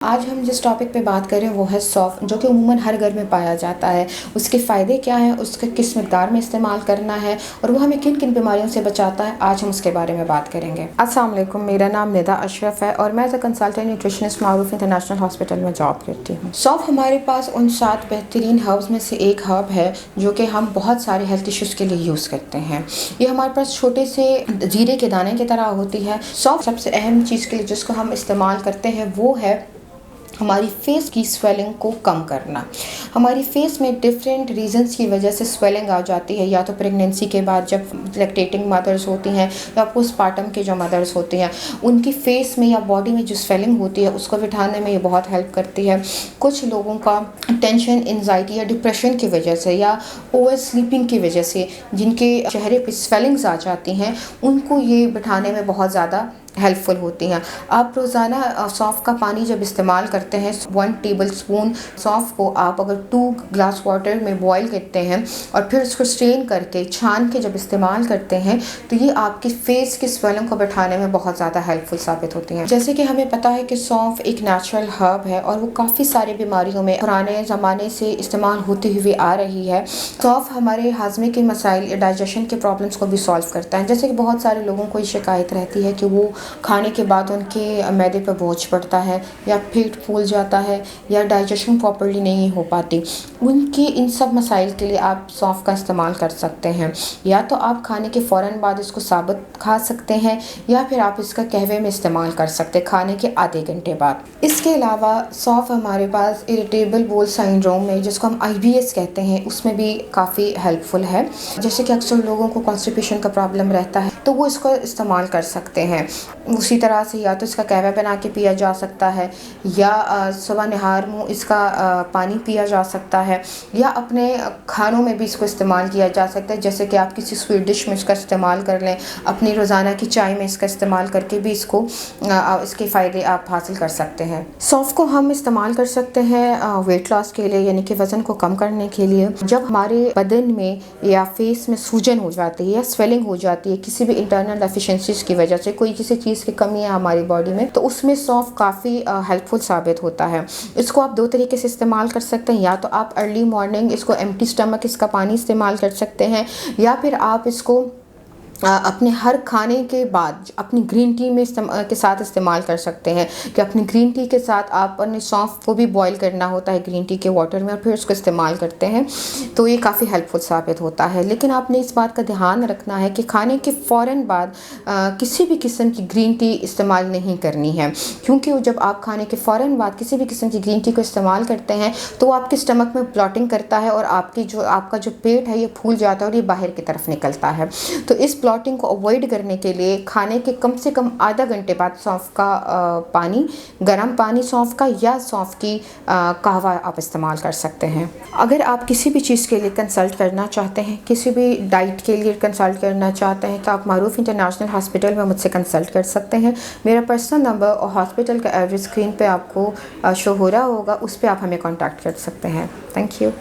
आज हम जिस टॉपिक पे बात कर रहे हैं वो है सौंफ, जो कि उमूमन हर घर में पाया जाता है। उसके फ़ायदे क्या हैं, उसका किस मिक़दार में इस्तेमाल करना है और वो हमें किन किन बीमारियों से बचाता है, आज हम उसके बारे में बात करेंगे। अस्सलाम वालेकुम, मेरा नाम निदा अशरफ है और मैं as a consultant nutritionist Maroof international hospital में जॉब करती हूँ। सौंफ हमारे पास उन 7 बेहतरीन हर्ब्स में से एक हर्ब है जो कि हम बहुत सारे हेल्थ इश्यूज़ के लिए यूज़ करते हैं। ये हमारे पास छोटे से जीरे के दाने की तरह होती है। सौंफ सबसे अहम चीज़ के लिए जिसको हम इस्तेमाल करते हैं वो है हमारी फेस की स्वेलिंग को कम करना। हमारी फेस में डिफरेंट रीजंस की वजह से स्वेलिंग आ जाती है, या तो प्रेगनेंसी के बाद जब लैक्टेटिंग मदर्स होती हैं या पोस्टपार्टम के जो मदर्स होती हैं, उनकी फेस में या बॉडी में जो स्वेलिंग होती है उसको बिठाने में ये बहुत हेल्प करती है। कुछ लोगों का टेंशन, एंजाइटी या डिप्रेशन की वजह से या ओवर स्लीपिंग की वजह से जिनके चेहरे पे स्वेलिंग्स आ जाती हैं, उनको ये बिठाने में बहुत ज़्यादा हेल्पफुल होती हैं। आप रोज़ाना सौंफ का पानी जब इस्तेमाल करते हैं, 1 टेबल स्पून सौंफ को आप अगर 2 ग्लास वाटर में बॉईल करते हैं और फिर उसको स्ट्रेन करके छान के जब इस्तेमाल करते हैं तो ये आपकी फेस की स्वेलिंग को बैठाने में बहुत ज़्यादा हेल्पफुल साबित होती हैं। जैसे कि हमें पता है कि सौंफ एक नेचुरल हर्ब है और वो काफ़ी सारी बीमारियों में पुराने ज़माने से इस्तेमाल होती हुई आ रही है। सौंफ हमारे हाजमे के मसाइल, डाइजेशन के प्रॉब्लम्स को भी सॉल्व करता है। जैसे कि बहुत सारे लोगों को ये शिकायत रहती है कि वो खाने के बाद उनके मैदे पर बोझ पड़ता है या पेट फूल जाता है या डाइजेशन प्रॉपर्ली नहीं हो पाती। उनकी इन सब मसाइल के लिए आप सौंफ का इस्तेमाल कर सकते हैं। या तो आप खाने के फ़ौरन बाद इसको साबुत खा सकते हैं या फिर आप इसका कहवे में इस्तेमाल कर सकते हैं खाने के आधे घंटे बाद। इसके अलावा सौंफ हमारे पास इरिटेबल बाउल सिंड्रोम में, जिसको हम IBS कहते हैं, उसमें भी काफ़ी हेल्पफुल है। जैसे कि अक्सर लोगों को कॉन्स्टिपेशन का प्रॉब्लम रहता है तो वो इसको इस्तेमाल कर सकते हैं। उसी तरह से या तो इसका कहवा बना के पिया जा सकता है या सुबह निहार मुँह इसका पानी पिया जा सकता है या अपने खानों में भी इसको इस्तेमाल किया जा सकता है। जैसे कि आप किसी स्वीट डिश में इसका इस्तेमाल कर लें, अपनी रोज़ाना की चाय में इसका इस्तेमाल करके भी इसके फ़ायदे आप हासिल कर सकते हैं। सौंफ को हम इस्तेमाल कर सकते हैं वेट लॉस के लिए, यानी कि वज़न को कम करने के लिए। जब हमारे बदन में या फेस में सूजन हो जाती है या स्वेलिंग हो जाती है किसी भी इंटरनल डेफिशिएंसीज की वजह से, कोई किसी चीज़ की कमी है हमारी बॉडी में, तो उसमें सौंफ काफ़ी हेल्पफुल साबित होता है। इसको आप 2 तरीके से इस्तेमाल कर सकते हैं। या तो आप अर्ली मॉर्निंग इसको एम्प्टी स्टमक इसका पानी इस्तेमाल कर सकते हैं या फिर आप इसको अपने हर खाने के बाद अपनी ग्रीन टी में के साथ इस्तेमाल कर सकते हैं। कि अपनी ग्रीन टी के साथ आपने सौंफ को भी बॉईल करना होता है ग्रीन टी के वाटर में और फिर उसको इस्तेमाल करते हैं, तो ये काफ़ी हेल्पफुल साबित होता है। लेकिन आपने इस बात का ध्यान रखना है कि खाने के फ़ौरन बाद किसी भी किस्म की ग्रीन टी इस्तेमाल नहीं करनी है, क्योंकि जब आप खाने के फ़ौरन बाद किसी भी किस्म की ग्रीन टी को इस्तेमाल करते हैं तो वो आपके स्टमक में ब्लॉटिंग करता है और आपका जो पेट है ये फूल जाता है और ये बाहर की तरफ निकलता है। तो इस ब्लॉटिंग को अवॉइड करने के लिए खाने के कम से कम आधा घंटे बाद सौंफ का पानी, गर्म पानी सौंफ का या सौंफ की कहवा आप इस्तेमाल कर सकते हैं। अगर आप किसी भी चीज़ के लिए कंसल्ट करना चाहते हैं, किसी भी डाइट के लिए कंसल्ट करना चाहते हैं, तो आप मारूफ इंटरनेशनल हॉस्पिटल में मुझसे कंसल्ट कर सकते हैं। मेरा पर्सनल नंबर और हॉस्पिटल का एड्रेस स्क्रीन पे आपको शो हो रहा होगा, उस पर आप हमें कॉन्टैक्ट कर सकते हैं। Thank you.